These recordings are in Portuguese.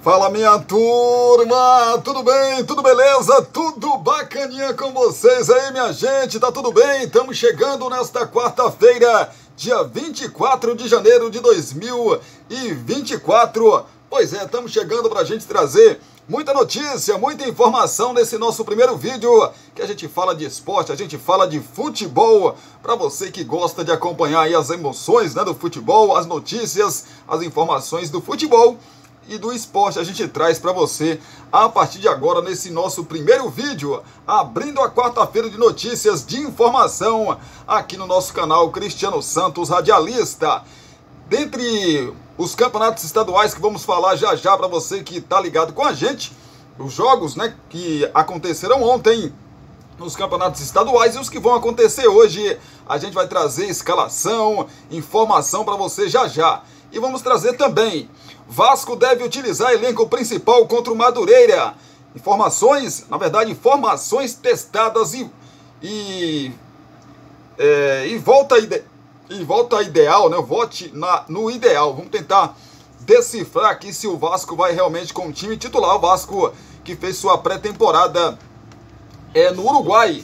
Fala, minha turma, tudo bem? Tudo beleza? Tudo bacaninha com vocês aí, minha gente? Tá tudo bem? Estamos chegando nesta quarta-feira, dia 24 de janeiro de 2024. Pois é, estamos chegando pra gente trazer muita notícia, muita informação nesse nosso primeiro vídeo, que a gente fala de esporte, a gente fala de futebol, para você que gosta de acompanhar aí as emoções, né, do futebol, as notícias, as informações do futebol e do esporte, a gente traz para você a partir de agora nesse nosso primeiro vídeo, abrindo a quarta-feira de notícias de informação aqui no nosso canal Cristiano Santos Radialista. Dentre os campeonatos estaduais que vamos falar já já para você que está ligado com a gente, os jogos, né, que aconteceram ontem nos campeonatos estaduais e os que vão acontecer hoje, a gente vai trazer escalação, informação para você já já. E vamos trazer também, Vasco deve utilizar elenco principal contra o Madureira. Informações, na verdade, informações testadas e volta ideal, né? Vote no ideal. Vamos tentar decifrar aqui se o Vasco vai realmente com o time titular. O Vasco que fez sua pré-temporada no Uruguai,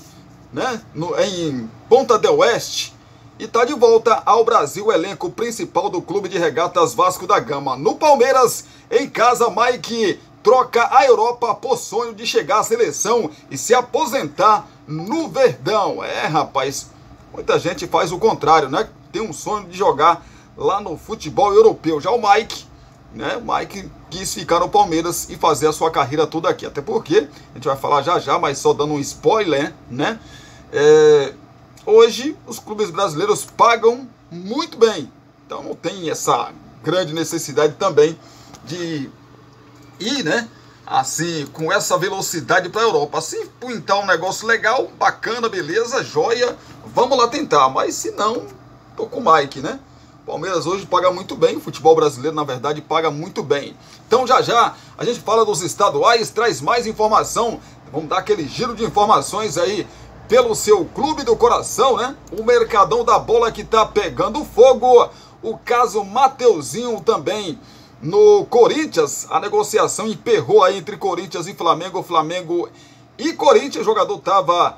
né? Em Ponta del Oeste. E está de volta ao Brasil o elenco principal do Clube de Regatas Vasco da Gama. No Palmeiras, em casa, Mike troca a Europa por sonho de chegar à seleção e se aposentar no Verdão. Rapaz, muita gente faz o contrário, né? Tem um sonho de jogar lá no futebol europeu. Já o Mike, né? O Mike quis ficar no Palmeiras e fazer a sua carreira toda aqui. Até porque, a gente vai falar já já, mas só dando um spoiler, né? Hoje, os clubes brasileiros pagam muito bem. Então, não tem essa grande necessidade também de ir, né? Assim, com essa velocidade para a Europa. Se pintar um negócio legal, bacana, beleza, joia, vamos lá tentar. Mas se não, tô com o Mike, né? Palmeiras hoje paga muito bem, o futebol brasileiro, na verdade, paga muito bem. Então, já já, a gente fala dos estaduais, traz mais informação. Vamos dar aquele giro de informações aí pelo seu clube do coração, né? O Mercadão da Bola que tá pegando fogo. O caso Mateuzinho também no Corinthians. A negociação emperrou aí entre Corinthians e Flamengo. Flamengo e Corinthians. O jogador tava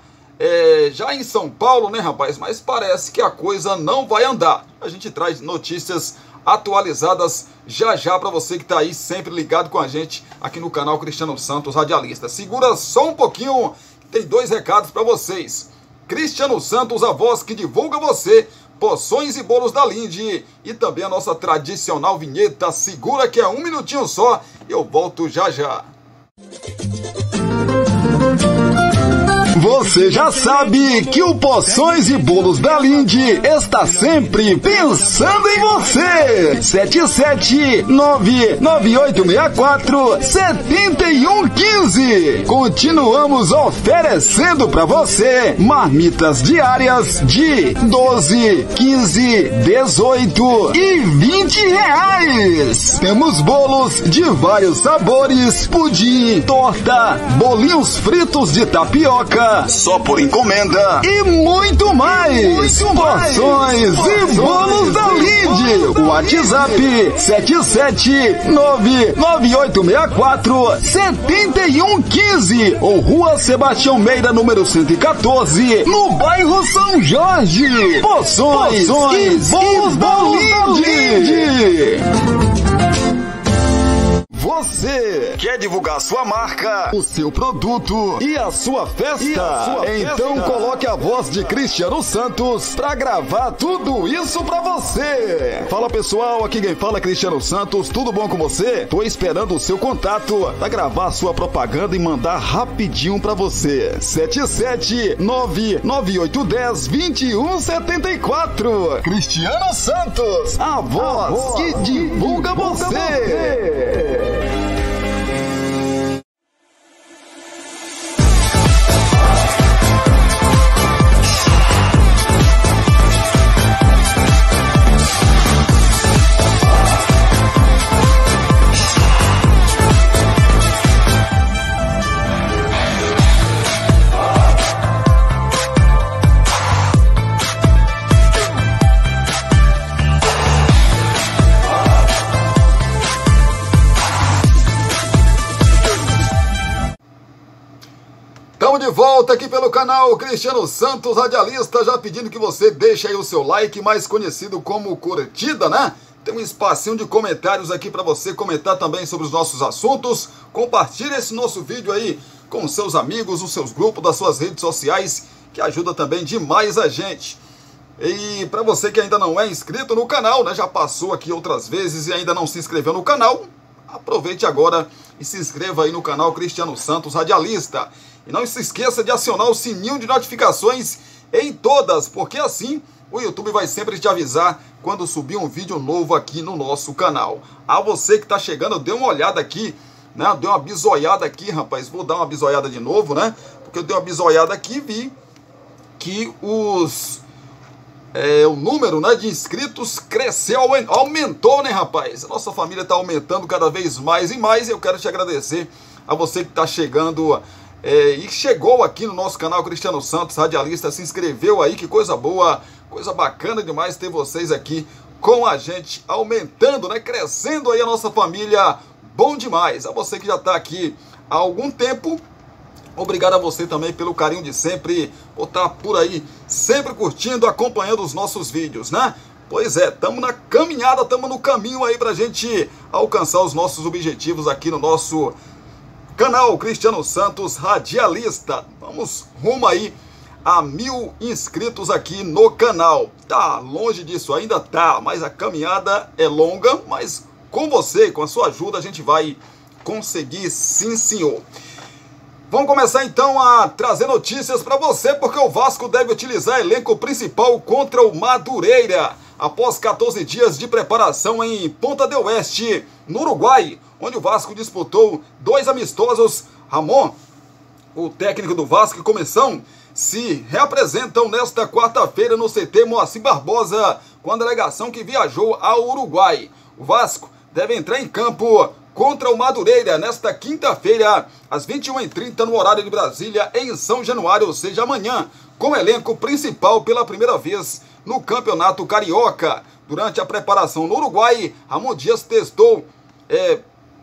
já em São Paulo, né, rapaz? Mas parece que a coisa não vai andar. A gente traz notícias atualizadas já já para você que tá aí sempre ligado com a gente aqui no canal Cristiano Santos Radialista. Segura só um pouquinho. Tem dois recados para vocês. Cristiano Santos, a voz que divulga você, porções e bolos da Linde e também a nossa tradicional vinheta. Segura que é um minutinho só e eu volto já já. Você já sabe que o Porções e Bolos da Linde está sempre pensando em você. 77998647115. Continuamos oferecendo para você marmitas diárias de 12, 15, 18 e 20 reais. Temos bolos de vários sabores, pudim, torta, bolinhos fritos de tapioca, só por encomenda e muito mais. Porções e Bolos da Linde. WhatsApp 77998647115 ou Rua Sebastião Meira, número 114, no bairro São Jorge. Porções e Bolos da Linde. Você quer divulgar sua marca, o seu produto e a sua festa? Então coloque a voz de Cristiano Santos para gravar tudo isso para você. Fala, pessoal, aqui quem fala é Cristiano Santos. Tudo bom com você? Tô esperando o seu contato para gravar sua propaganda e mandar rapidinho para você. 77998102174. Cristiano Santos, a voz que divulga você. Estamos de volta aqui pelo canal Cristiano Santos Radialista, já pedindo que você deixe aí o seu like, mais conhecido como curtida, né? Tem um espacinho de comentários aqui para você comentar também sobre os nossos assuntos. Compartilhe esse nosso vídeo aí com os seus amigos, os seus grupos, das suas redes sociais, que ajuda também demais a gente. E para você que ainda não é inscrito no canal, né, já passou aqui outras vezes e ainda não se inscreveu no canal, aproveite agora e se inscreva aí no canal Cristiano Santos Radialista. E não se esqueça de acionar o sininho de notificações em todas, porque assim o YouTube vai sempre te avisar quando subir um vídeo novo aqui no nosso canal. A você que está chegando, dê uma olhada aqui, né? Dê uma bisoiada aqui, rapaz. Vou dar uma bisoiada de novo, né? Porque eu dei uma bisoiada aqui e vi que o número, né, de inscritos cresceu, aumentou, né, rapaz? A nossa família está aumentando cada vez mais e mais. E eu quero te agradecer a você que está chegando e chegou aqui no nosso canal Cristiano Santos Radialista, se inscreveu aí, que coisa boa, coisa bacana demais ter vocês aqui com a gente, aumentando, né, crescendo aí a nossa família, bom demais. A você que já está aqui há algum tempo, obrigado a você também pelo carinho de sempre, por estar por aí, sempre curtindo, acompanhando os nossos vídeos, né? Pois é, estamos na caminhada, estamos no caminho aí pra gente alcançar os nossos objetivos aqui no nosso canal Cristiano Santos Radialista. Vamos rumo aí a 1000 inscritos aqui no canal. Tá longe disso, ainda tá, mas a caminhada é longa, mas com você, com a sua ajuda, a gente vai conseguir, sim senhor. Vamos começar então a trazer notícias para você, porque o Vasco deve utilizar elenco principal contra o Madureira, após 14 dias de preparação em Ponta del Este, no Uruguai, onde o Vasco disputou 2 amistosos. Ramon, o técnico do Vasco e comissão, se reapresentam nesta quarta-feira no CT Moacir Barbosa, com a delegação que viajou ao Uruguai. O Vasco deve entrar em campo contra o Madureira nesta quinta-feira, às 21h30, no horário de Brasília, em São Januário, ou seja, amanhã, com elenco principal pela primeira vez no Campeonato Carioca. Durante a preparação no Uruguai, Ramon Dias testou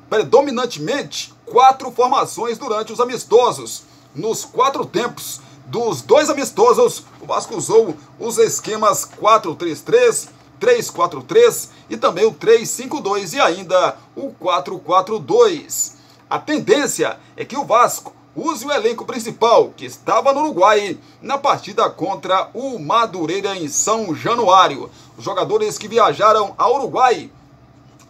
predominantemente 4 formações durante os amistosos. Nos 4 tempos dos 2 amistosos, o Vasco usou os esquemas 4-3-3, 3-4-3 e também o 3-5-2 e ainda o 4-4-2. A tendência é que o Vasco use o elenco principal, que estava no Uruguai, na partida contra o Madureira em São Januário. Os jogadores que viajaram ao Uruguai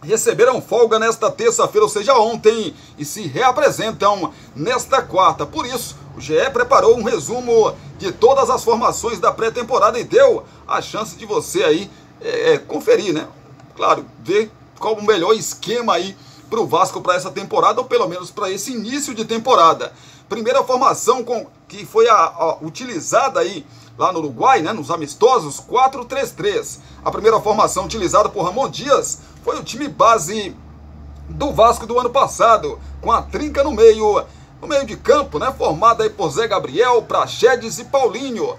receberam folga nesta terça-feira, ou seja, ontem, e se reapresentam nesta quarta. Por isso, o GE preparou um resumo de todas as formações da pré-temporada e deu a chance de você aí conferir, né? Claro, ver qual o melhor esquema aí para o Vasco para essa temporada, ou pelo menos para esse início de temporada. Primeira formação que foi utilizada aí lá no Uruguai, né, nos amistosos, 4-3-3. A primeira formação utilizada por Ramon Dias foi o time base do Vasco do ano passado, com a trinca no meio de campo, né, formada aí por Zé Gabriel, Praxedes e Paulinho.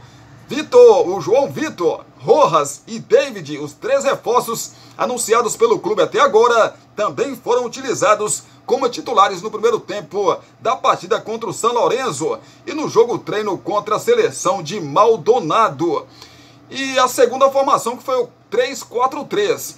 o João Vitor, Rojas e David, os 3 reforços anunciados pelo clube até agora, também foram utilizados como titulares no primeiro tempo da partida contra o São Lourenço e no jogo treino contra a seleção de Maldonado. E a segunda formação, que foi o 3-4-3.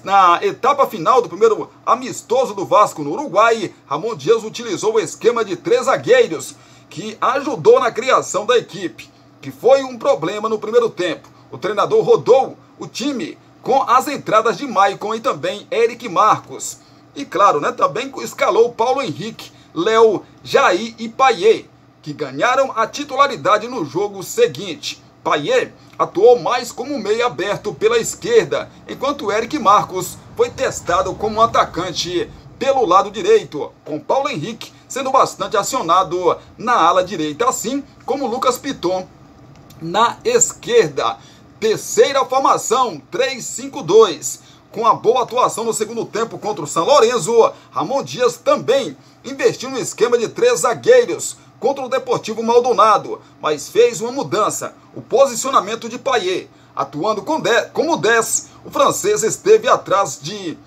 Na etapa final do primeiro amistoso do Vasco no Uruguai, Ramon Dias utilizou o esquema de 3 zagueiros, que ajudou na criação da equipe, que foi um problema no primeiro tempo. O treinador rodou o time com as entradas de Maicon e também Eric Marcos. E claro, né, também escalou Paulo Henrique, Léo, Jair e Payet, que ganharam a titularidade no jogo seguinte. Payet atuou mais como meia aberto pela esquerda, enquanto Eric Marcos foi testado como um atacante pelo lado direito, com Paulo Henrique sendo bastante acionado na ala direita, assim como Lucas Piton na esquerda. Terceira formação, 3-5-2. Com a boa atuação no segundo tempo contra o São Lourenço, Ramon Dias também investiu no esquema de 3 zagueiros contra o Deportivo Maldonado, mas fez uma mudança: o posicionamento de Payet. Atuando como 10, o francês esteve atrás de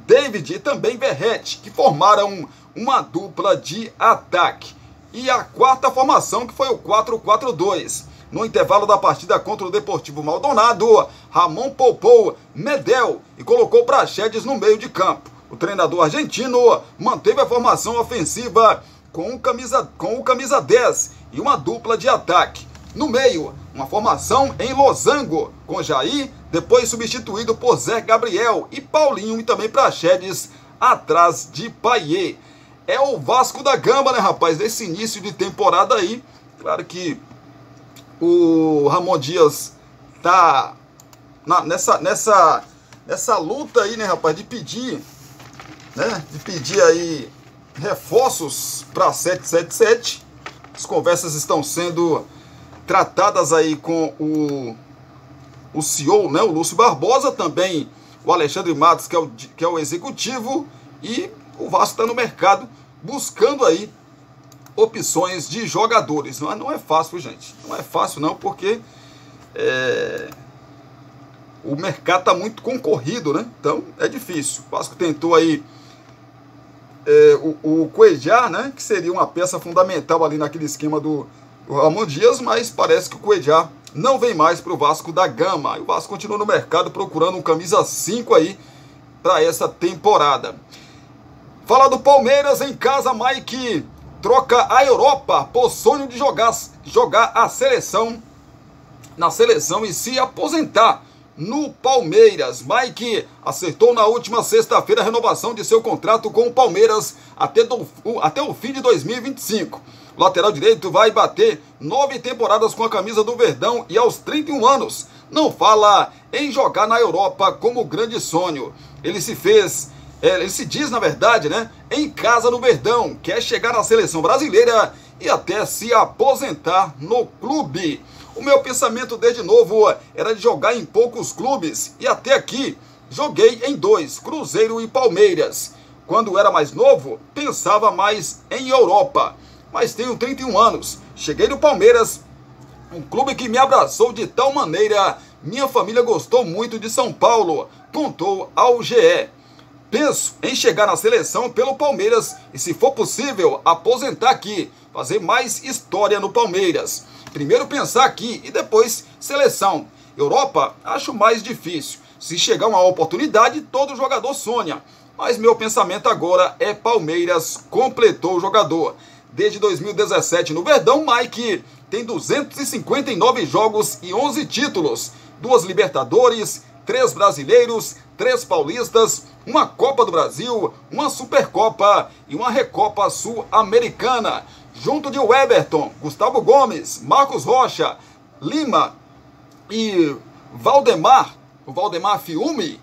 David e também Verrete, que formaram uma dupla de ataque. e a quarta formação, que foi o 4-4-2. No intervalo da partida contra o Deportivo Maldonado, Ramon poupou Medel e colocou Praxedes no meio de campo. O treinador argentino manteve a formação ofensiva com o camisa 10 e uma dupla de ataque. No meio, uma formação em losango, com Jair, depois substituído por Zé Gabriel e Paulinho e também Praxedes atrás de Payet. É o Vasco da Gama, né, rapaz, nesse início de temporada aí. Claro que o Ramon Dias tá nessa luta aí, né, rapaz, de pedir aí reforços para 777. As conversas estão sendo tratadas aí com o CEO, né, o Lúcio Barbosa, também o Alexandre Matos, que é o executivo, e o Vasco está no mercado buscando aí opções de jogadores. Não é fácil, gente. Não é fácil não, porque o mercado está muito concorrido, né? Então é difícil. O Vasco tentou aí o Cuéllar, né? Que seria uma peça fundamental ali naquele esquema do Ramon Dias, mas parece que o Cuéllar não vem mais para o Vasco da Gama. E o Vasco continua no mercado procurando um camisa 5 aí para essa temporada. Fala do Palmeiras em casa, Mike troca a Europa por sonho de jogar a seleção na seleção e se aposentar no Palmeiras. Mike acertou na última sexta-feira a renovação de seu contrato com o Palmeiras até o fim de 2025. O lateral direito vai bater 9 temporadas com a camisa do Verdão e aos 31 anos não fala em jogar na Europa como grande sonho. Ele se diz, na verdade, né, em casa no Verdão, quer chegar na seleção brasileira e até se aposentar no clube. O meu pensamento desde novo era de jogar em poucos clubes e até aqui joguei em 2, Cruzeiro e Palmeiras. Quando era mais novo, pensava mais em Europa, mas tenho 31 anos. Cheguei no Palmeiras, um clube que me abraçou de tal maneira, minha família gostou muito de São Paulo, contou ao GE. Penso em chegar na seleção pelo Palmeiras e, se for possível, aposentar aqui, fazer mais história no Palmeiras. Primeiro pensar aqui e depois seleção. Europa, acho mais difícil. Se chegar uma oportunidade, todo jogador sonha. Mas meu pensamento agora é Palmeiras, completou o jogador. Desde 2017 no Verdão, Mike tem 259 jogos e 11 títulos. 2 Libertadores, 3 brasileiros, 3 paulistas, uma Copa do Brasil, uma Supercopa e uma Recopa Sul-Americana. Junto de Weberton, Gustavo Gomes, Marcos Rocha, Lima e Valdemar Fiume,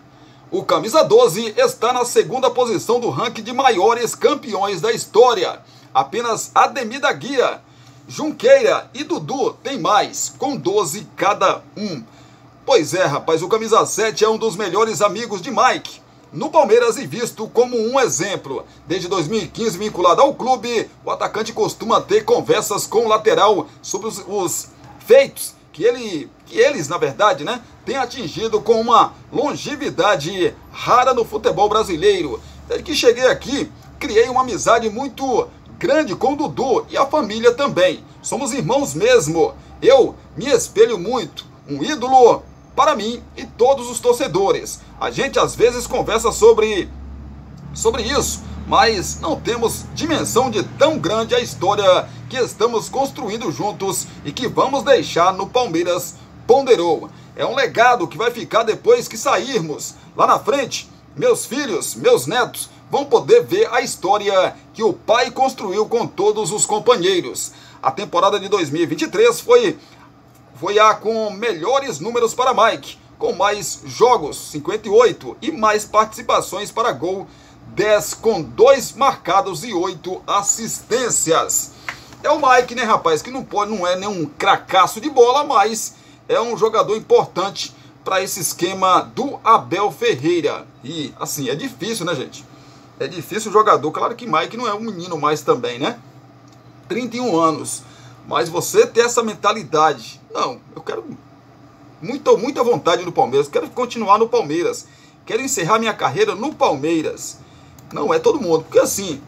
o camisa 12 está na segunda posição do ranking de maiores campeões da história. Apenas Ademir da Guia, Junqueira e Dudu tem mais, com 12 cada um. Pois é, rapaz, o camisa 7 é um dos melhores amigos de Mike no Palmeiras e visto como um exemplo. Desde 2015, vinculado ao clube, o atacante costuma ter conversas com o lateral sobre os feitos que eles, na verdade, né, têm atingido com uma longevidade rara no futebol brasileiro. Desde que cheguei aqui, criei uma amizade muito grande com o Dudu e a família também. Somos irmãos mesmo. Eu me espelho muito. Um ídolo para mim e todos os torcedores. A gente às vezes conversa sobre isso, mas não temos dimensão de tão grande a história que estamos construindo juntos e que vamos deixar no Palmeiras, ponderou. É um legado que vai ficar depois que sairmos. Lá na frente, meus filhos, meus netos vão poder ver a história que o pai construiu com todos os companheiros. A temporada de 2023 foi a com melhores números para Mike, com mais jogos, 58, e mais participações para gol, 10, com 2 marcados e 8 assistências. É o Mike, né, rapaz, que não é nenhum cracaço de bola, mas é um jogador importante para esse esquema do Abel Ferreira. E, assim, é difícil, né, gente? É difícil o jogador. Claro que Mike não é um menino mais também, né? 31 anos. Mas você ter essa mentalidade, não, eu quero muita vontade no Palmeiras, quero continuar no Palmeiras, quero encerrar minha carreira no Palmeiras. Não é todo mundo, porque assim,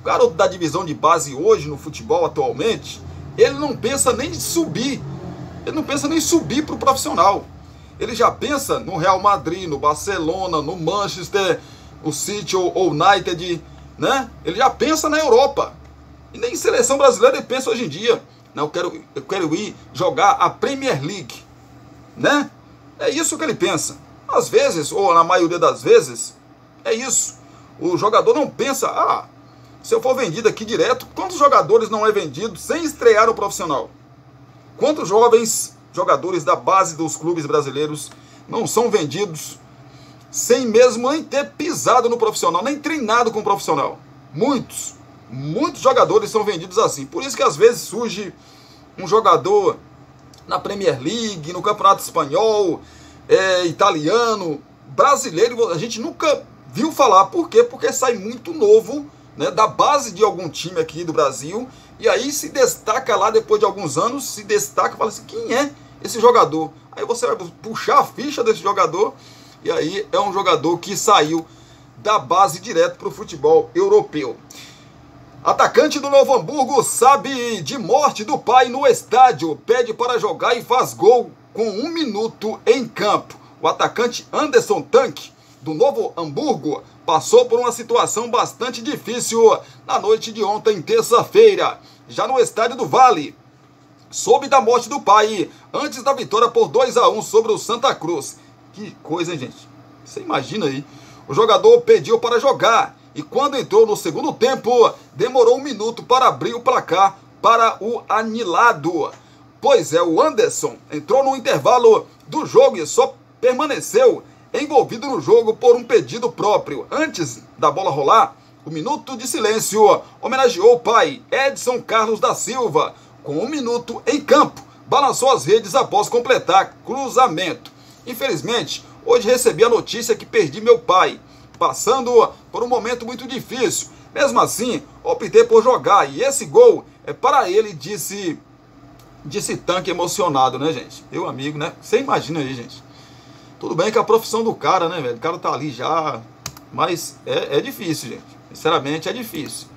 O garoto da divisão de base hoje no futebol atualmente, ele não pensa nem em subir. Ele não pensa nem em subir para o profissional. Ele já pensa no Real Madrid, no Barcelona, no Manchester, o City ou United, né? Ele já pensa na Europa. E nem em seleção brasileira ele pensa hoje em dia. Não, eu quero ir jogar a Premier League, né? É isso que ele pensa. Às vezes, ou na maioria das vezes, é isso. O jogador não pensa, se eu for vendido aqui direto, quantos jogadores não é vendido sem estrear no profissional? Quantos jovens jogadores da base dos clubes brasileiros não são vendidos sem mesmo nem ter pisado no profissional, nem treinado com o profissional? Muitos jogadores são vendidos assim. Por isso que às vezes surge um jogador na Premier League, no Campeonato Espanhol, italiano, brasileiro, a gente nunca viu falar. Por quê? Porque sai muito novo, né, da base de algum time aqui do Brasil, e aí se destaca lá depois de alguns anos, se destaca e fala assim, quem é esse jogador? Aí você vai puxar a ficha desse jogador, e aí é um jogador que saiu da base direto para o futebol europeu. Atacante do Novo Hamburgo sabe de morte do pai no estádio, pede para jogar e faz gol com 1 minuto em campo. O atacante Anderson Tanque, do Novo Hamburgo, passou por uma situação bastante difícil na noite de ontem, terça-feira, já no estádio do Vale. Soube da morte do pai antes da vitória por 2-1 sobre o Santa Cruz. Que coisa, hein, gente? Você imagina aí. O jogador pediu para jogar e quando entrou no segundo tempo, demorou 1 minuto para abrir o placar para o anilado. Pois é, o Anderson entrou no intervalo do jogo e só permaneceu envolvido no jogo por um pedido próprio. Antes da bola rolar, o minuto de silêncio homenageou o pai, Edson Carlos da Silva, com 1 minuto em campo. Balançou as redes após completar cruzamento. Infelizmente, hoje recebi a notícia que perdi meu pai, passando por um momento muito difícil. Mesmo assim, optei por jogar e esse gol é para ele, disse Tanque emocionado, né, gente? Meu amigo, né? Você imagina aí, gente. Tudo bem que a profissão do cara, né, velho? O cara tá ali já, mas é difícil, gente. Sinceramente, é difícil.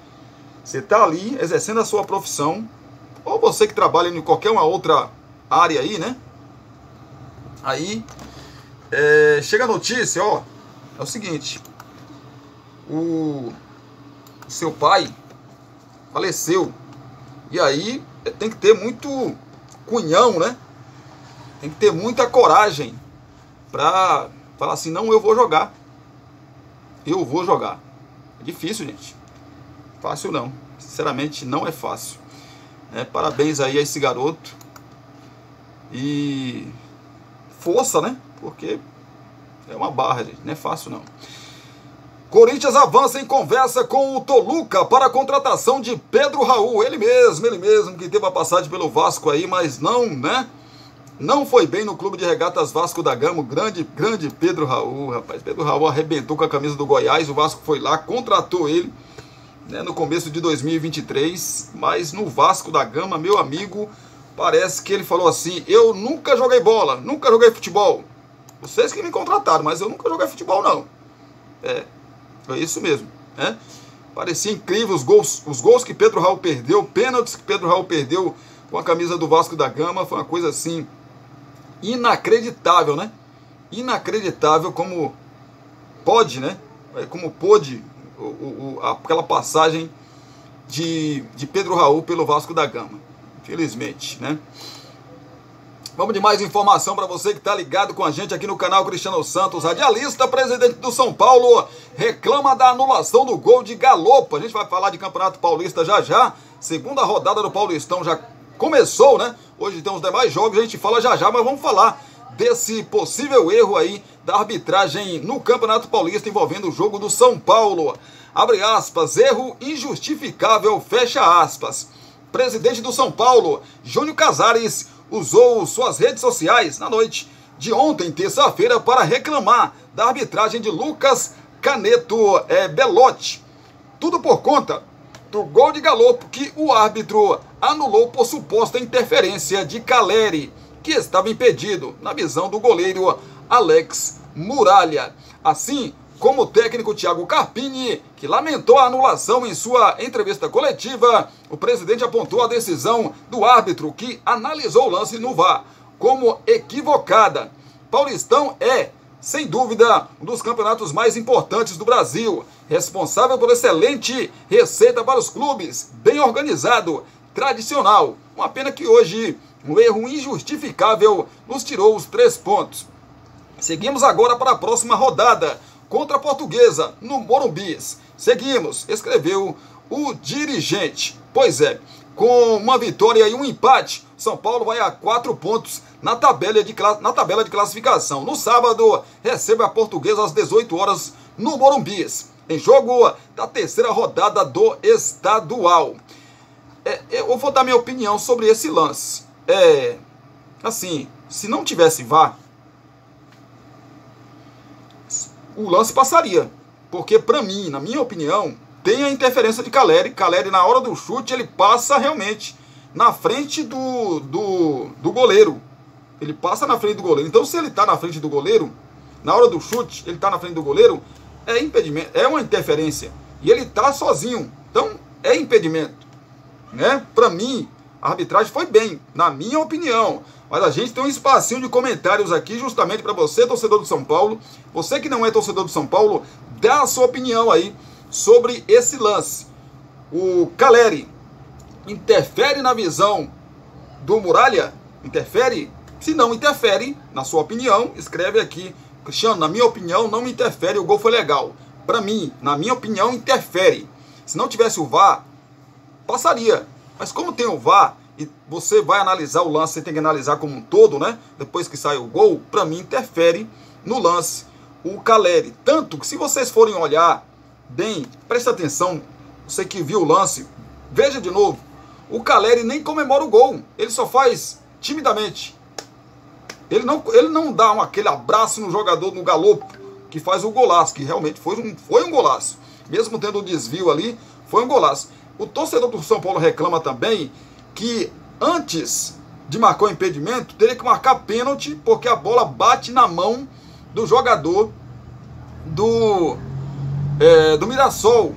Você tá ali exercendo a sua profissão, ou você que trabalha em qualquer uma outra área aí, né? Aí, chega a notícia, ó, é o seguinte, o seu pai faleceu, e aí tem que ter muito cunhão, né? Tem que ter muita coragem pra falar assim, não, eu vou jogar. Eu vou jogar. É difícil, gente. Fácil não. Sinceramente, não é fácil. Parabéns aí a esse garoto. E força, né? Porque é uma barra, gente. Não é fácil, não. Corinthians avança em conversa com o Toluca para a contratação de Pedro Raul. Ele mesmo que teve a passagem pelo Vasco aí, mas não, né? Não foi bem no Clube de Regatas Vasco da Gama, o grande Pedro Raul, rapaz. Pedro Raul arrebentou com a camisa do Goiás, o Vasco foi lá, contratou ele, né, no começo de 2023, mas no Vasco da Gama, meu amigo, parece que ele falou assim, eu nunca joguei bola, nunca joguei futebol. Vocês que me contrataram, mas eu nunca joguei futebol, não. Foi isso mesmo, né? Parecia incrível os gols que Pedro Raul perdeu, pênaltis que Pedro Raul perdeu com a camisa do Vasco da Gama, foi uma coisa assim, inacreditável, né? Inacreditável como pode, né? Como pôde aquela passagem de Pedro Raul pelo Vasco da Gama. Infelizmente, né? Vamos de mais informação para você que está ligado com a gente aqui no canal Cristiano Santos. Radialista, presidente do São Paulo, reclama da anulação do gol de Galopo. A gente vai falar de Campeonato Paulista já. Segunda rodada do Paulistão já começou, né? Hoje tem os demais jogos, a gente fala já, mas vamos falar desse possível erro aí da arbitragem no Campeonato Paulista envolvendo o jogo do São Paulo. Abre aspas, erro injustificável, fecha aspas. Presidente do São Paulo, Júnior Casares, usou suas redes sociais na noite de ontem, terça-feira, para reclamar da arbitragem de Lucas Caneto Belotti. Tudo por conta do gol de Galopo que o árbitro anulou por suposta interferência de Caleri, que estava impedido, na visão do goleiro Alex Muralha. Assim, como o técnico Thiago Carpini, que lamentou a anulação em sua entrevista coletiva. O presidente apontou a decisão do árbitro, que analisou o lance no VAR, como equivocada. Paulistão é, sem dúvida, um dos campeonatos mais importantes do Brasil, responsável por excelente receita para os clubes, bem organizado, tradicional. Uma pena que hoje um erro injustificável nos tirou os 3 pontos. Seguimos agora para a próxima rodada, contra a Portuguesa, no Morumbi. Seguimos, escreveu o dirigente. Pois é, com uma vitória e um empate, São Paulo vai a 4 pontos na tabela de classificação. No sábado, recebe a Portuguesa às 18 horas no Morumbi, em jogo da 3ª rodada do estadual. Eu vou dar minha opinião sobre esse lance. Assim, se não tivesse VAR, o lance passaria. Porque, para mim, na minha opinião, tem a interferência de Caleri. Caleri, na hora do chute, ele passa realmente na frente do goleiro. Ele passa na frente do goleiro. Então, se ele está na frente do goleiro, na hora do chute, ele está na frente do goleiro, é impedimento, é uma interferência. E ele está sozinho. Então, é impedimento. Né? Para mim, a arbitragem foi bem, na minha opinião. Mas a gente tem um espacinho de comentários aqui, justamente para você, torcedor do São Paulo. Você que não é torcedor do São Paulo, dá a sua opinião aí sobre esse lance. O Caleri interfere na visão do Muralha? Interfere? Se não interfere, na sua opinião, escreve aqui. Cristiano, na minha opinião, não interfere, o gol foi legal. Para mim, na minha opinião, interfere. Se não tivesse o VAR, passaria. Mas como tem o VAR, e você vai analisar o lance, você tem que analisar como um todo, né? Depois que sai o gol, para mim interfere no lance o Caleri. Tanto que se vocês forem olhar bem, presta atenção, você que viu o lance, veja de novo, o Caleri nem comemora o gol, ele só faz timidamente. Ele não dá aquele abraço no jogador, no galopo, que faz o golaço, que realmente foi um golaço. Mesmo tendo o desvio ali, foi um golaço. O torcedor do São Paulo reclama também que antes de marcar o impedimento, teria que marcar pênalti, porque a bola bate na mão do jogador do Mirassol.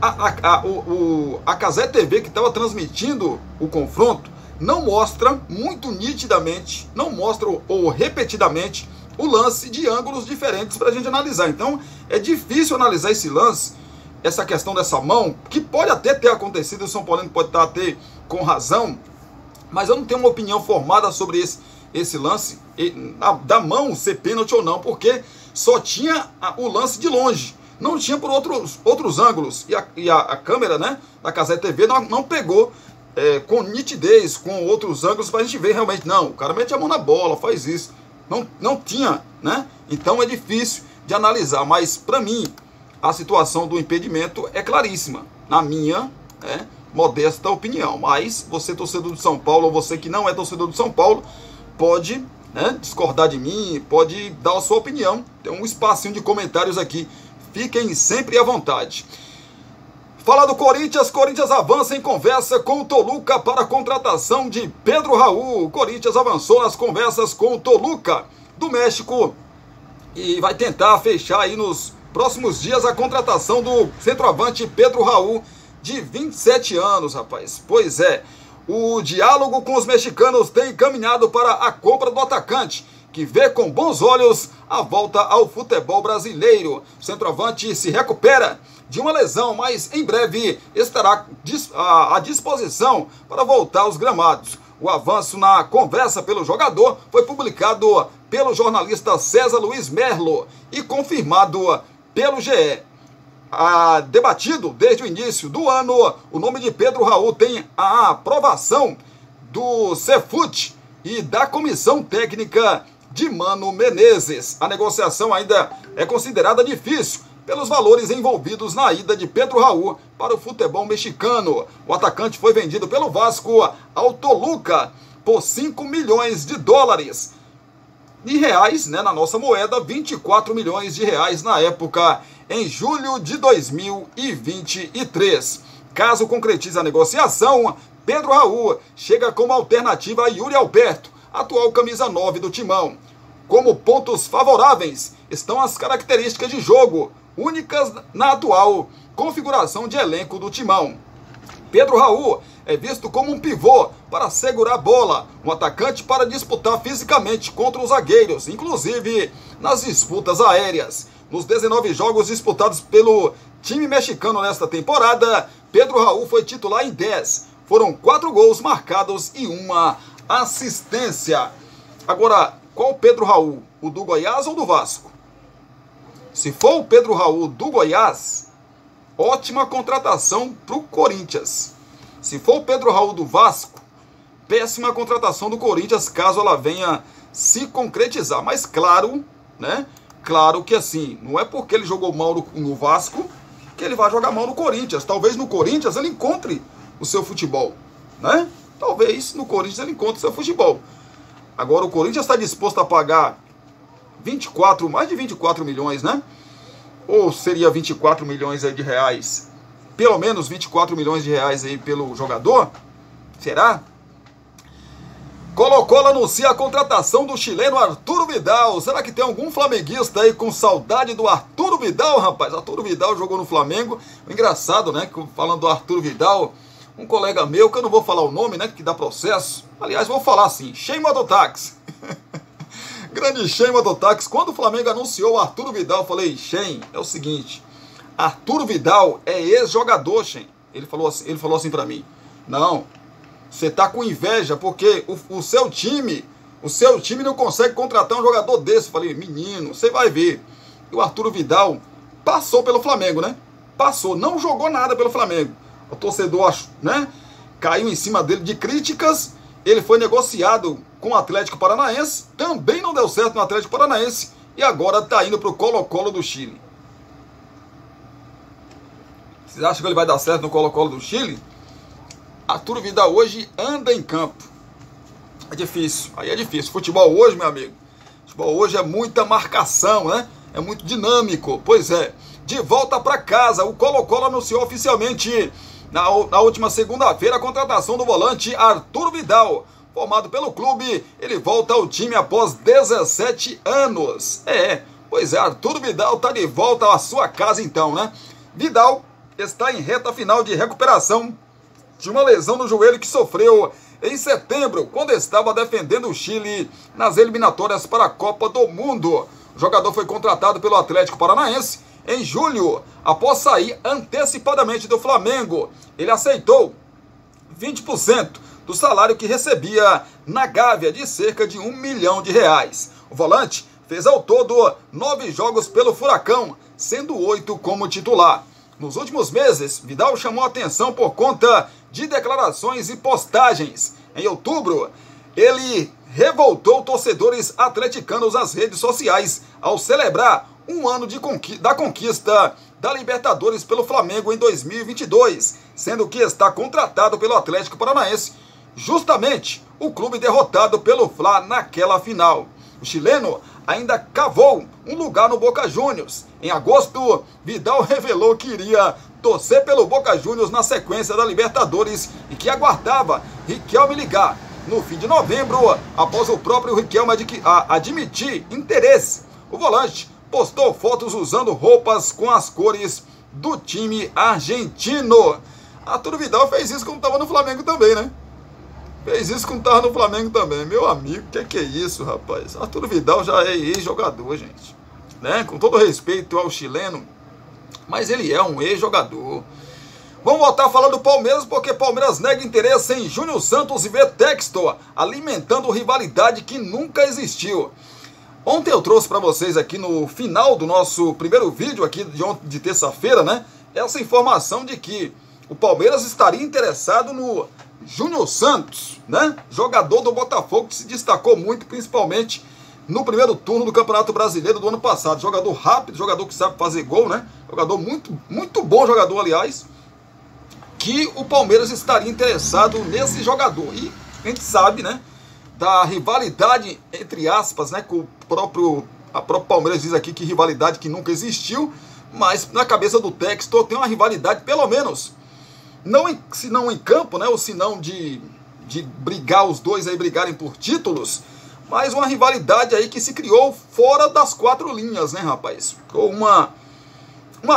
A Cazé TV, que estava transmitindo o confronto, não mostra muito nitidamente, não mostra ou repetidamente o lance de ângulos diferentes para a gente analisar. Então é difícil analisar esse lance, essa questão dessa mão, que pode até ter acontecido, o São Paulo pode estar até com razão, mas eu não tenho uma opinião formada sobre esse lance, da mão ser pênalti ou não, porque só tinha o lance de longe, não tinha por outros ângulos, e a câmera, né, da Cazé TV não pegou com nitidez, com outros ângulos, para a gente ver realmente, não, o cara mete a mão na bola, faz isso, não tinha, né, então é difícil de analisar, mas para mim, a situação do impedimento é claríssima, na minha modesta opinião. Mas você, torcedor do São Paulo, ou você que não é torcedor do São Paulo, pode discordar de mim, pode dar a sua opinião. Tem um espacinho de comentários aqui. Fiquem sempre à vontade. Fala do Corinthians. Corinthians avança em conversa com o Toluca para a contratação de Pedro Raul. O Corinthians avançou nas conversas com o Toluca do México e vai tentar fechar aí nos próximos dias a contratação do centroavante Pedro Raul, de 27 anos, rapaz. Pois é, o diálogo com os mexicanos tem encaminhado para a compra do atacante, que vê com bons olhos a volta ao futebol brasileiro. O centroavante se recupera de uma lesão, mas em breve estará à disposição para voltar aos gramados. O avanço na conversa pelo jogador foi publicado pelo jornalista César Luiz Merlo e confirmado pelo GE. Debatido desde o início do ano, o nome de Pedro Raul tem a aprovação do Cefut e da comissão técnica de Mano Menezes. A negociação ainda é considerada difícil pelos valores envolvidos na ida de Pedro Raul para o futebol mexicano. O atacante foi vendido pelo Vasco ao Toluca por 5 milhões de dólares. Em reais, na nossa moeda, 24 milhões de reais na época, em julho de 2023. Caso concretize a negociação, Pedro Raul chega como alternativa a Yuri Alberto, atual camisa 9 do Timão. Como pontos favoráveis, estão as características de jogo, únicas na atual configuração de elenco do Timão. Pedro Raul é visto como um pivô para segurar a bola, um atacante para disputar fisicamente contra os zagueiros, inclusive nas disputas aéreas. Nos 19 jogos disputados pelo time mexicano nesta temporada, Pedro Raul foi titular em 10. Foram 4 gols marcados e 1 assistência. Agora, qual Pedro Raul? O do Goiás ou do Vasco? Se for o Pedro Raul do Goiás, ótima contratação para o Corinthians. Se for o Pedro Raul do Vasco, péssima contratação do Corinthians, caso ela venha se concretizar. Mas claro, né? Claro que assim, não é porque ele jogou mal no Vasco que ele vai jogar mal no Corinthians. Talvez no Corinthians ele encontre o seu futebol, né? Talvez no Corinthians ele encontre o seu futebol. Agora o Corinthians está disposto a pagar mais de 24 milhões, né? Ou seria 24 milhões aí de reais? Pelo menos 24 milhões de reais aí pelo jogador? Será? Colo-Colo anuncia a contratação do chileno Arturo Vidal. Será que tem algum flamenguista aí com saudade do Arturo Vidal, rapaz? Arturo Vidal jogou no Flamengo. Engraçado, né? Falando do Arturo Vidal, um colega meu, que eu não vou falar o nome, né? Que dá processo. Aliás, vou falar assim, Shen Mototax. Grande Shen Mototax. Quando o Flamengo anunciou o Arturo Vidal, eu falei, Shen, é o seguinte, Arturo Vidal é ex-jogador, Shen. Ele falou assim pra mim, não, você tá com inveja porque o seu time não consegue contratar um jogador desse. Eu falei, menino, você vai ver. E o Arturo Vidal passou pelo Flamengo, né? Passou, não jogou nada pelo Flamengo. O torcedor, né, caiu em cima dele de críticas. Ele foi negociado com o Atlético Paranaense, também não deu certo no Atlético Paranaense e agora está indo para o Colo-Colo do Chile. Vocês acham que ele vai dar certo no Colo-Colo do Chile? Arturo Vidal hoje anda em campo. É difícil, aí é difícil. Futebol hoje, meu amigo, futebol hoje é muita marcação, né? É muito dinâmico. Pois é, de volta para casa, o Colo-Colo anunciou oficialmente na última segunda-feira a contratação do volante Arturo Vidal. Formado pelo clube, ele volta ao time após 17 anos. Pois é, Arturo Vidal está de volta à sua casa então, né? Vidal está em reta final de recuperação de uma lesão no joelho que sofreu em setembro, quando estava defendendo o Chile nas eliminatórias para a Copa do Mundo. O jogador foi contratado pelo Atlético Paranaense em julho, após sair antecipadamente do Flamengo. Ele aceitou 20% do salário que recebia na Gávea, de cerca de R$1 milhão. O volante fez ao todo 9 jogos pelo Furacão, sendo 8 como titular. Nos últimos meses, Vidal chamou a atenção por conta de declarações e postagens. Em outubro, ele revoltou torcedores atleticanos nas redes sociais ao celebrar um ano da conquista da Libertadores pelo Flamengo em 2022, sendo que está contratado pelo Atlético Paranaense, justamente o clube derrotado pelo Fla naquela final. O chileno ainda cavou um lugar no Boca Juniors. Em agosto, Vidal revelou que iria torcer pelo Boca Juniors na sequência da Libertadores e que aguardava Riquelme ligar no fim de novembro, após o próprio Riquelme admitir interesse. O volante postou fotos usando roupas com as cores do time argentino. Arturo Vidal fez isso quando estava no Flamengo também, né? Fez isso quando estava no Flamengo também. Meu amigo, que é isso, rapaz? Arturo Vidal já é ex-jogador, gente. Né? Com todo respeito ao chileno, mas ele é um ex-jogador. Vamos voltar a falar do Palmeiras, porque Palmeiras nega interesse em Júnior Santos e vê Textor alimentando rivalidade que nunca existiu. Ontem eu trouxe para vocês aqui no final do nosso primeiro vídeo aqui de terça-feira, né? Essa informação de que o Palmeiras estaria interessado no Júnior Santos, né? Jogador do Botafogo que se destacou muito, principalmente no primeiro turno do Campeonato Brasileiro do ano passado. Jogador rápido, jogador que sabe fazer gol, né? Jogador muito bom jogador, aliás. Que o Palmeiras estaria interessado nesse jogador. E a gente sabe, né? Da rivalidade, entre aspas, né? Com a própria Palmeiras diz aqui que rivalidade que nunca existiu. Mas na cabeça do Textor tem uma rivalidade, pelo menos, se não em campo, né? Ou se não de brigar os dois aí, brigarem por títulos, Mas uma rivalidade aí que se criou fora das quatro linhas, né, rapaz? Ficou uma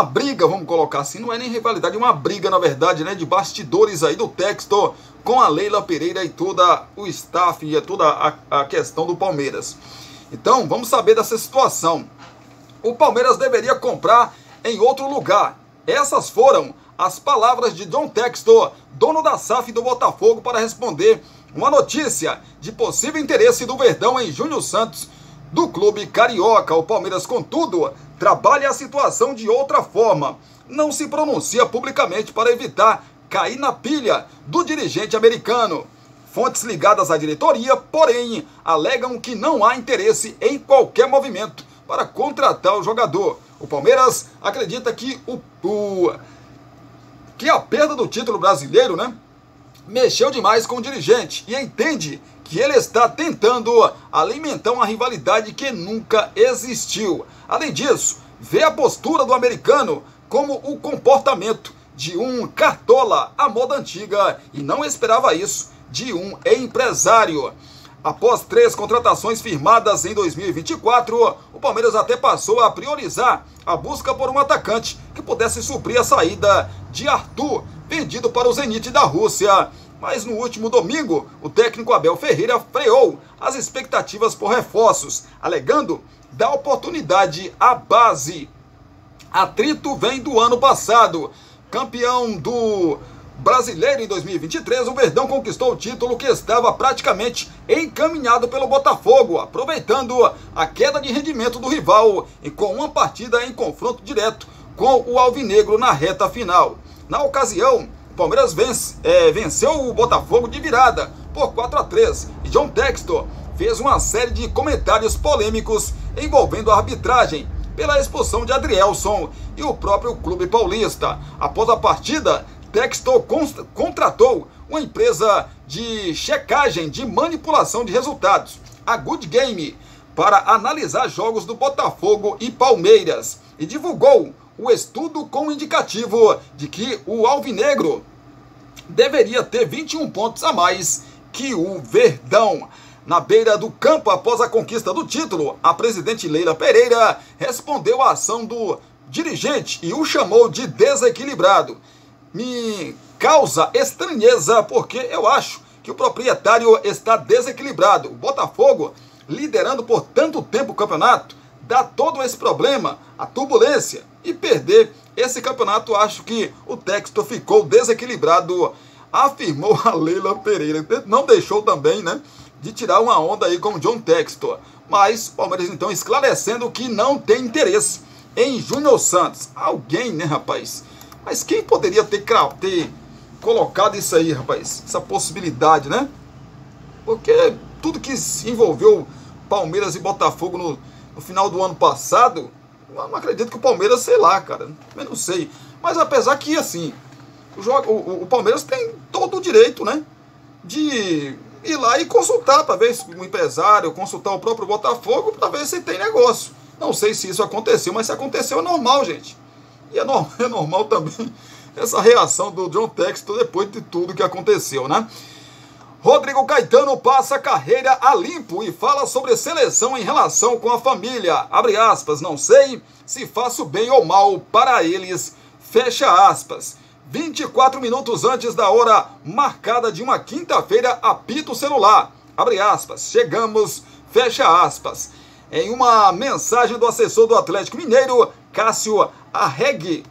briga, vamos colocar assim, não é nem rivalidade, uma briga, na verdade, né, de bastidores aí do Textor com a Leila Pereira e todo o staff e toda a questão do Palmeiras. Então, vamos saber dessa situação. O Palmeiras deveria comprar em outro lugar. Essas foram as palavras de John Textor, dono da SAF do Botafogo, para responder uma notícia de possível interesse do Verdão em Júnior Santos, do clube carioca. O Palmeiras, contudo, trabalha a situação de outra forma. Não se pronuncia publicamente para evitar cair na pilha do dirigente americano. Fontes ligadas à diretoria, porém, alegam que não há interesse em qualquer movimento para contratar o jogador. O Palmeiras acredita que a perda do título brasileiro, né, mexeu demais com o dirigente e entende que ele está tentando alimentar uma rivalidade que nunca existiu. Além disso, vê a postura do americano como o comportamento de um cartola à moda antiga e não esperava isso de um empresário. Após 3 contratações firmadas em 2024, o Palmeiras até passou a priorizar a busca por um atacante que pudesse suprir a saída de Arthur, vendido para o Zenit da Rússia. Mas no último domingo, o técnico Abel Ferreira freou as expectativas por reforços, alegando dar oportunidade à base. Atrito vem do ano passado. Campeão do Brasileiro em 2023, o Verdão conquistou o título que estava praticamente encaminhado pelo Botafogo, aproveitando a queda de rendimento do rival e com uma partida em confronto direto com o Alvinegro na reta final. Na ocasião, o Palmeiras venceu o Botafogo de virada por 4-3 e John Textor fez uma série de comentários polêmicos envolvendo a arbitragem pela expulsão de Adrielson e o próprio clube paulista. Após a partida, Textor contratou uma empresa de checagem de manipulação de resultados, a Good Game, para analisar jogos do Botafogo e Palmeiras e divulgou o estudo com o indicativo de que o Alvinegro deveria ter 21 pontos a mais que o Verdão. Na beira do campo, após a conquista do título, a presidente Leila Pereira respondeu à ação do dirigente e o chamou de desequilibrado. Me causa estranheza porque eu acho que o proprietário está desequilibrado. O Botafogo, liderando por tanto tempo o campeonato, dá todo esse problema, a turbulência, e perder esse campeonato, acho que o Textor ficou desequilibrado, afirmou a Leila Pereira. Não deixou também, né, de tirar uma onda aí com o John Textor. Mas o Palmeiras então esclarecendo que não tem interesse em Júnior Santos. Alguém, né, rapaz? Mas quem poderia ter colocado isso aí, rapaz? Essa possibilidade, né? Porque tudo que se envolveu Palmeiras e Botafogo no final do ano passado, eu não acredito que o Palmeiras, sei lá, cara. Eu não sei. Mas apesar que, assim, o Palmeiras tem todo o direito, né, de ir lá e consultar para ver se o empresário, consultar o próprio Botafogo para ver se tem negócio. Não sei se isso aconteceu, mas se aconteceu é normal, gente. E é normal também essa reação do John Textor depois de tudo que aconteceu, né? Rodrigo Caetano passa a carreira a limpo e fala sobre seleção em relação com a família. Abre aspas, não sei se faço bem ou mal para eles. Fecha aspas. 24 minutos antes da hora marcada de uma quinta-feira, apita o celular. Abre aspas. Chegamos. Fecha aspas. Em uma mensagem do assessor do Atlético Mineiro, Cássio Arregui,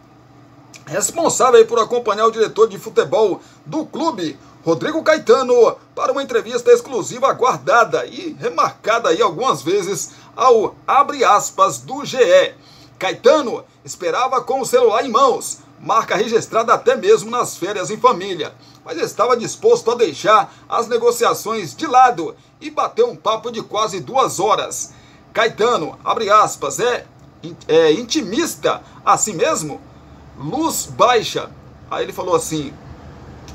responsável por acompanhar o diretor de futebol do clube, Rodrigo Caetano, para uma entrevista exclusiva guardada e remarcada aí algumas vezes ao abre aspas do GE. Caetano esperava com o celular em mãos, marca registrada até mesmo nas férias em família, mas estava disposto a deixar as negociações de lado e bateu um papo de quase 2 horas. Caetano, abre aspas, é intimista assim mesmo? Luz baixa. Aí ele falou assim,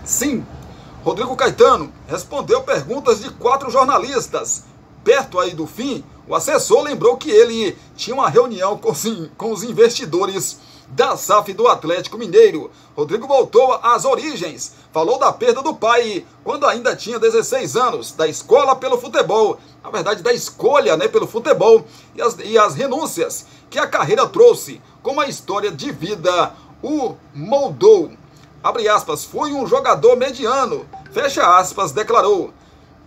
sim. Rodrigo Caetano respondeu perguntas de 4 jornalistas. Perto aí do fim, o assessor lembrou que ele tinha uma reunião com os investidores da SAF do Atlético Mineiro. Rodrigo voltou às origens, falou da perda do pai quando ainda tinha 16 anos, da escola pelo futebol, na verdade da escolha, pelo futebol e as renúncias que a carreira trouxe, como a história de vida o moldou. Abre aspas, fui um jogador mediano, fecha aspas, declarou.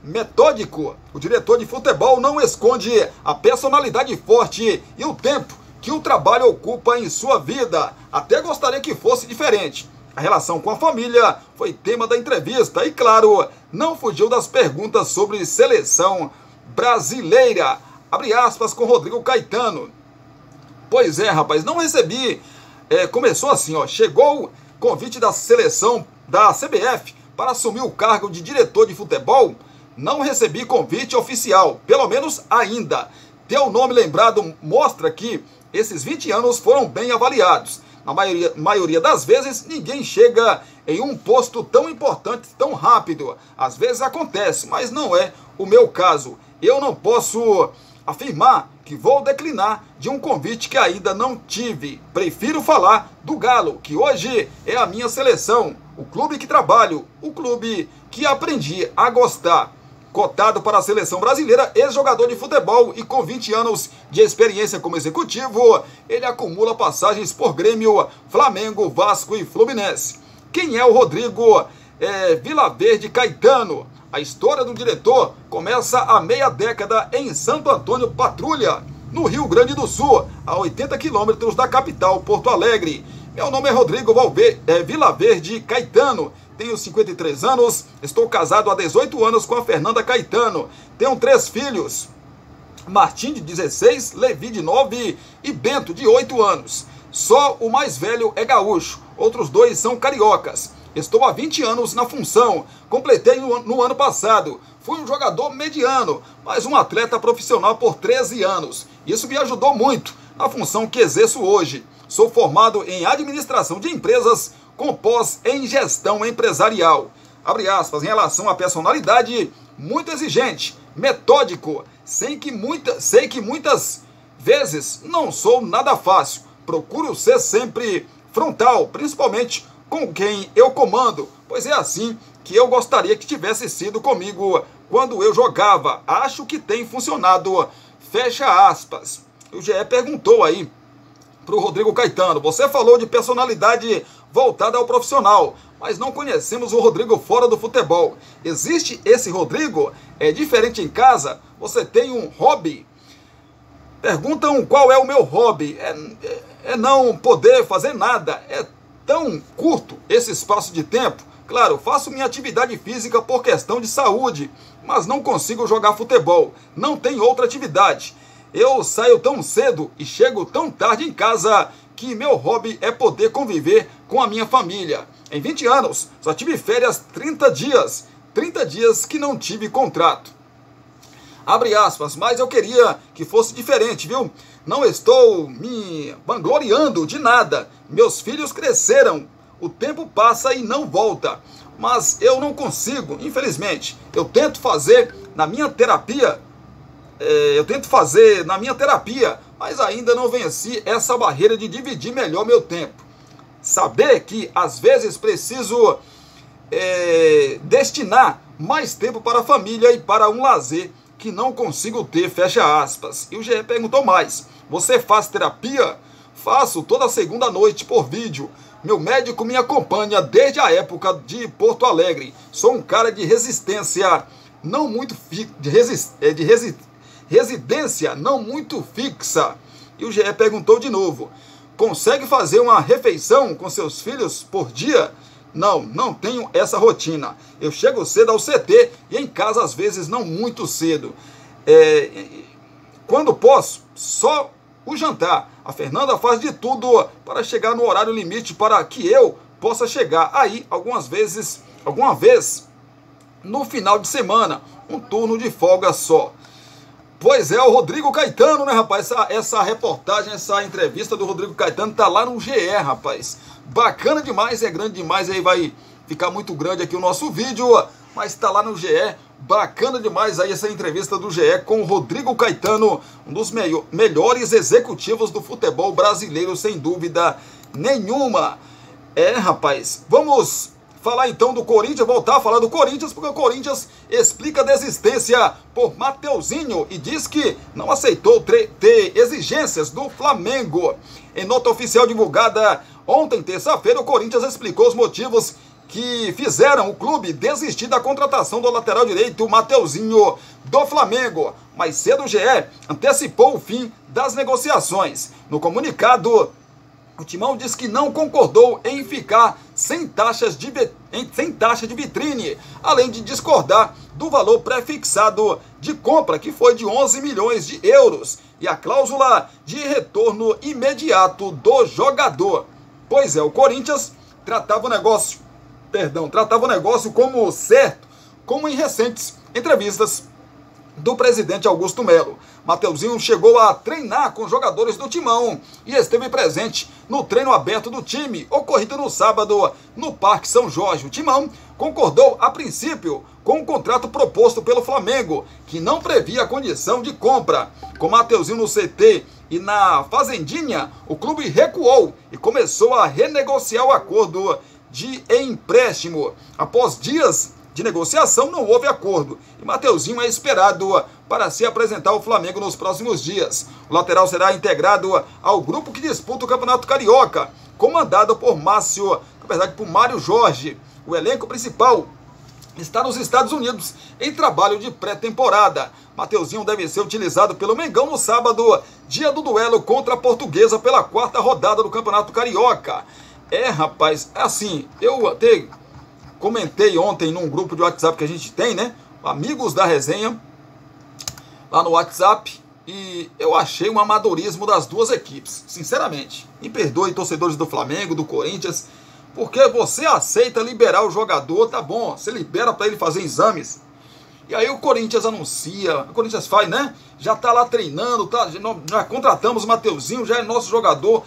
Metódico, o diretor de futebol não esconde a personalidade forte e o tempo que o trabalho ocupa em sua vida. Até gostaria que fosse diferente. A relação com a família foi tema da entrevista e, claro, não fugiu das perguntas sobre seleção brasileira. Abre aspas com Rodrigo Caetano. Pois é, rapaz, não recebi. Começou assim, chegou convite da seleção da CBF para assumir o cargo de diretor de futebol. Não recebi convite oficial, pelo menos ainda. Teu nome lembrado mostra que esses 20 anos foram bem avaliados. Na maioria das vezes, ninguém chega em um posto tão importante tão rápido. Às vezes acontece, mas não é o meu caso. Eu não posso afirmar que vou declinar de um convite que ainda não tive. Prefiro falar do Galo, que hoje é a minha seleção, o clube que trabalho, o clube que aprendi a gostar. Cotado para a seleção brasileira, ex-jogador de futebol e com 20 anos de experiência como executivo, ele acumula passagens por Grêmio, Flamengo, Vasco e Fluminense. Quem é o Rodrigo Vilaverde Caetano? A história do diretor começa há meia década em Santo Antônio Patrulha, no Rio Grande do Sul, a 80 quilômetros da capital, Porto Alegre. Meu nome é Rodrigo Vilaverde Caetano. Tenho 53 anos, estou casado há 18 anos com a Fernanda Caetano. Tenho 3 filhos, Martim de 16, Levi de 9 e Bento de 8 anos. Só o mais velho é gaúcho, outros 2 são cariocas. Estou há 20 anos na função, completei no ano passado. Fui um jogador mediano, mas um atleta profissional por 13 anos. Isso me ajudou muito na função que exerço hoje. Sou formado em administração de empresas com pós em gestão empresarial. Abre aspas, em relação à personalidade, muito exigente, metódico, sei que muitas vezes não sou nada fácil. Procuro ser sempre frontal, principalmente com quem eu comando, pois é assim que eu gostaria que tivesse sido comigo quando eu jogava. Acho que tem funcionado, fecha aspas. O GE perguntou aí para o Rodrigo Caetano, você falou de personalidade voltada ao profissional, mas não conhecemos o Rodrigo fora do futebol. Existe esse Rodrigo? É diferente em casa? Você tem um hobby? Perguntam qual é o meu hobby. É não poder fazer nada. É tão curto esse espaço de tempo. Claro, faço minha atividade física por questão de saúde, mas não consigo jogar futebol. Não tem outra atividade. Eu saio tão cedo e chego tão tarde em casa que meu hobby é poder conviver com a minha família. Em 20 anos, só tive férias 30 dias. 30 dias que não tive contrato. Abre aspas, mas eu queria que fosse diferente, viu? Não estou me vangloriando de nada. Meus filhos cresceram. O tempo passa e não volta. Mas eu não consigo, infelizmente. Eu tento fazer na minha terapia, mas ainda não venci essa barreira de dividir melhor meu tempo. Saber que às vezes preciso destinar mais tempo para a família e para um lazer que não consigo ter, fecha aspas. E o GE perguntou mais, você faz terapia? Faço toda segunda noite por vídeo. Meu médico me acompanha desde a época de Porto Alegre. Sou um cara de resistência não muito residência não muito fixa. E o GE perguntou de novo, consegue fazer uma refeição com seus filhos por dia? Não tenho essa rotina. Eu chego cedo ao CT e em casa às vezes não muito cedo. Quando posso, só o jantar. A Fernanda faz de tudo para chegar no horário limite para que eu possa chegar. Aí, alguma vez, no final de semana, um turno de folga só. Pois é, o Rodrigo Caetano, né, rapaz? Essa reportagem, essa entrevista do Rodrigo Caetano tá lá no GE, rapaz. Bacana demais, é grande demais, aí vai ficar muito grande aqui o nosso vídeo, mas tá lá no GE. Bacana demais aí essa entrevista do GE com o Rodrigo Caetano, um dos melhores executivos do futebol brasileiro, sem dúvida nenhuma. Rapaz, vamos falar então do Corinthians, voltar a falar do Corinthians, porque o Corinthians explica a desistência por Mateuzinho e diz que não aceitou ter exigências do Flamengo. Em nota oficial divulgada ontem, terça-feira, o Corinthians explicou os motivos que fizeram o clube desistir da contratação do lateral direito Mateuzinho do Flamengo. Mais cedo o GE antecipou o fim das negociações. No comunicado, o Timão diz que não concordou em ficar sem taxa de vitrine, além de discordar do valor pré-fixado de compra, que foi de 11 milhões de euros, e a cláusula de retorno imediato do jogador. Pois é, o Corinthians tratava o negócio como certo, como em recentes entrevistas do presidente Augusto Melo. Mateuzinho chegou a treinar com os jogadores do Timão e esteve presente no treino aberto do time, ocorrido no sábado no Parque São Jorge. O Timão concordou a princípio com o contrato proposto pelo Flamengo, que não previa a condição de compra. Com Mateuzinho no CT e na Fazendinha, o clube recuou e começou a renegociar o acordo de empréstimo. Após dias de negociação, não houve acordo e Mateuzinho é esperado para se apresentar ao Flamengo nos próximos dias. O lateral será integrado ao grupo que disputa o Campeonato Carioca, comandado por Mário Jorge. O elenco principal está nos Estados Unidos em trabalho de pré-temporada. Mateuzinho deve ser utilizado pelo Mengão no sábado, dia do duelo contra a Portuguesa pela 4ª rodada do Campeonato Carioca. Rapaz, assim, eu até comentei ontem num grupo de WhatsApp que a gente tem, né? Amigos da resenha, lá no WhatsApp, e eu achei um amadorismo das duas equipes, sinceramente. Me perdoe, torcedores do Flamengo, do Corinthians, porque você aceita liberar o jogador, tá bom, você libera para ele fazer exames. E aí o Corinthians anuncia, o Corinthians faz, né? Já tá lá treinando, já contratamos o Mateuzinho, já é nosso jogador,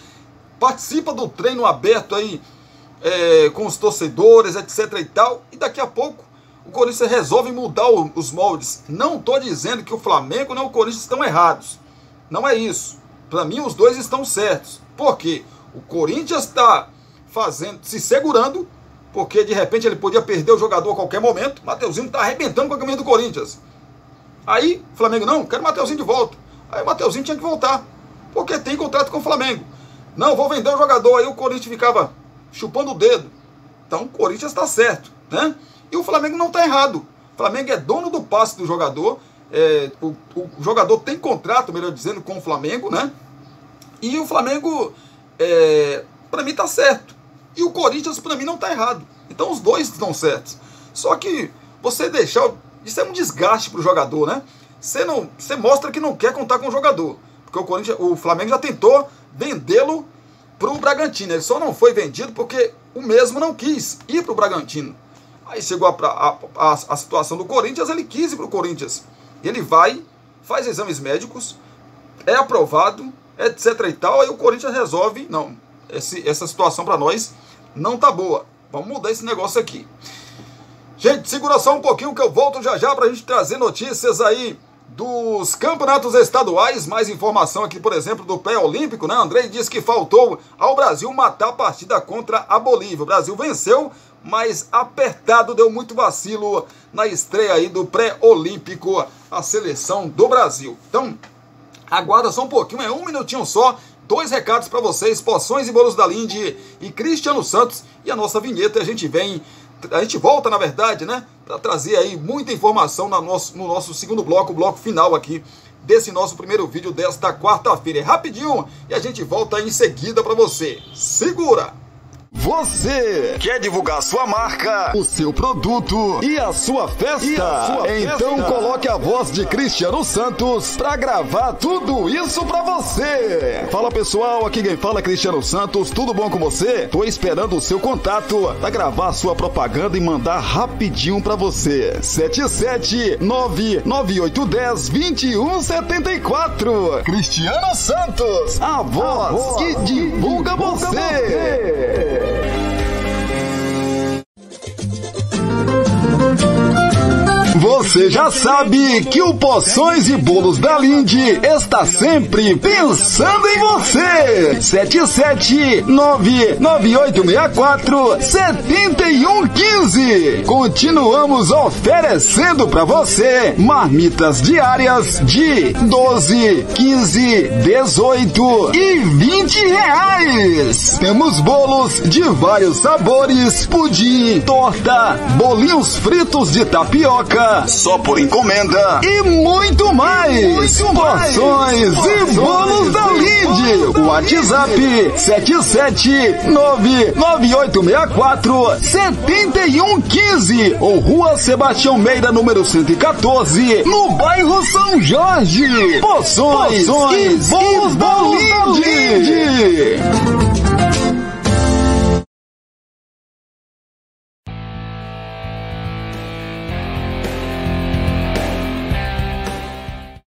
participa do treino aberto aí, com os torcedores, etc e tal, e daqui a pouco o Corinthians resolve mudar os moldes. Não estou dizendo que o Flamengo nem o Corinthians estão errados, não é isso. Para mim os dois estão certos. Por quê? O Corinthians está se segurando, porque de repente ele podia perder o jogador a qualquer momento. O Mateuzinho está arrebentando com a camisa do Corinthians. Aí o Flamengo, não, quero o Mateuzinho de volta. Aí o Mateuzinho tinha que voltar, porque tem contrato com o Flamengo. Não, vou vender o jogador. Aí o Corinthians ficava chupando o dedo. Então o Corinthians está certo, né? E o Flamengo não está errado. O Flamengo é dono do passe do jogador. O jogador tem contrato, melhor dizendo, com o Flamengo, né? E o Flamengo, para mim, está certo. E o Corinthians, para mim, não está errado. Então os dois estão certos. Só que você deixar... Isso é um desgaste para o jogador, né? Você mostra que não quer contar com o jogador. Porque o Flamengo já tentou vendê-lo para o Bragantino. Ele só não foi vendido porque o mesmo não quis ir para o Bragantino. Aí chegou a situação do Corinthians, ele quis ir para o Corinthians. Ele vai, faz exames médicos, é aprovado, etc e tal. Aí o Corinthians resolve, não, essa situação para nós não tá boa. Vamos mudar esse negócio aqui. Gente, segura só um pouquinho que eu volto já já para a gente trazer notícias aí dos campeonatos estaduais. Mais informação aqui, por exemplo, do pré-olímpico, né? Andrei disse que faltou ao Brasil matar a partida contra a Bolívia. O Brasil venceu, mas apertado, deu muito vacilo na estreia aí do pré-olímpico, a seleção do Brasil. Então, aguarda só um pouquinho, um minutinho só. 2 recados para vocês, Porções e Bolos da Linde e Cristiano Santos. E a nossa vinheta, a gente volta, na verdade, né, para trazer aí muita informação no nosso segundo bloco, o bloco final aqui desse nosso primeiro vídeo desta quarta-feira. É rapidinho e a gente volta em seguida para você. Segura! Você quer divulgar sua marca, o seu produto e a sua festa? Então coloque a voz de Cristiano Santos pra gravar tudo isso pra você. Fala pessoal, aqui quem fala é Cristiano Santos, tudo bom com você? Tô esperando o seu contato pra gravar a sua propaganda e mandar rapidinho pra você. 77998102174. Cristiano Santos, a voz que divulga você. você já sabe que o Poções e Bolos da Linde está sempre pensando em você. 77998647115. Continuamos oferecendo para você marmitas diárias de 12, 15, 18 e 20 reais. Temos bolos de vários sabores, pudim, torta, bolinhos fritos de tapioca, só por encomenda e muito mais. Porções e Bolos da Linde. WhatsApp 77998647115 ou Rua Sebastião Meira, número 114, no bairro São Jorge. Poções e Bolos da Linde.